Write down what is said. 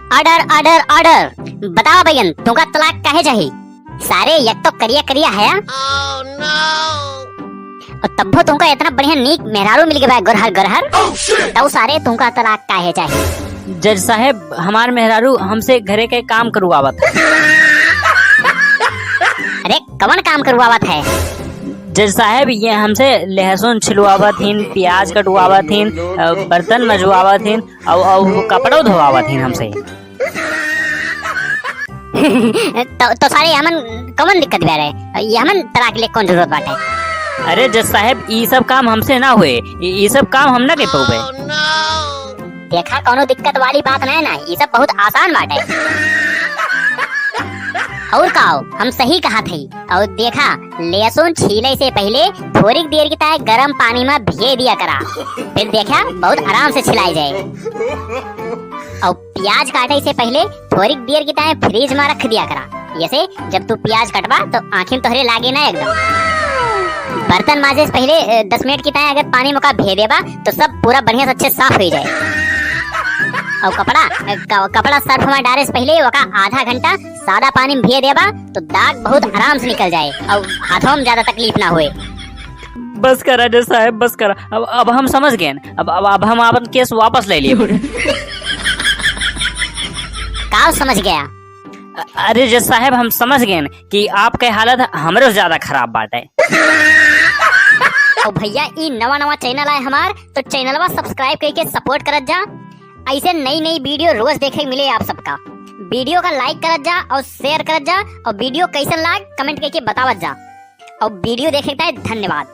Order order order. बताओ भैयन तुमका तलाक काहे चाहिए? सारे एक तो करिया करिया है और तब्बो तुमका इतना बढ़िया नीक मेहरारू मिल गया गोरहर गोरहर, तो सारे तुमका तलाक काहे चाहिए? जज साहब हमार मेहरारू हमसे घरे के काम करवावत है। अरे कौन काम करवावत है? जज साहब ये हमसे लहसुन छिलवावत हिन, प्याज कटवावत हिन, बर्तन मजवावत हिन और कपड़ों धोवावत हिन हमसे। तो सारे हमन कौन दिक्कत बा रहे? ये हमन तलाक ले कौन जरूरत बाटे? अरे जज साहब ये सब काम हमसे ना हुए, ये सब काम हम ना के पावे। देखा कोनो दिक्कत वाली बात नहीं ना, ये सब बहुत आसान बाटे। और कहो हम सही कहा थे। और देखा लहसुन छीले से पहले थोड़ी देर की तरह गर्म पानी में भिगे दिया करा, फिर देखा बहुत आराम से छिलाई जाए। और प्याज काटे से पहले थोड़ी देर की तरह फ्रिज में रख दिया करा, जैसे जब तू प्याज कटवा तो आँखें तोहरे लागे ना एकदम। बर्तन माजे से पहले 10 मिनट की तरह अगर पानी में भे देबा तो सब पूरा बढ़िया से अच्छे साफ हो जाए। और कपड़ा सर्फ में डाले से पहले वका आधा घंटा सादा पानी में भे देबा तो दाग बहुत आराम से निकल जाए और हाथों में ज्यादा तकलीफ ना होए। बस करा जज साहब बस करा, अब हम समझ गए। अब हम अपन केस वापस ले लिए। का समझ गया? अरे जज साहब हम समझ गए कि आपके हालत हमरे से ज्यादा खराब बाटे। और भैया ये नवा चैनल है हमार, तो चैनलवा सब्सक्राइब करके सपोर्ट करत जा। ऐसे नई नई वीडियो रोज देखे मिले आप सबका। वीडियो का लाइक करत जा और शेयर करत जा, और वीडियो कैसन लाग कमेंट करके बतावत जा। और वीडियो देखे के धन्यवाद।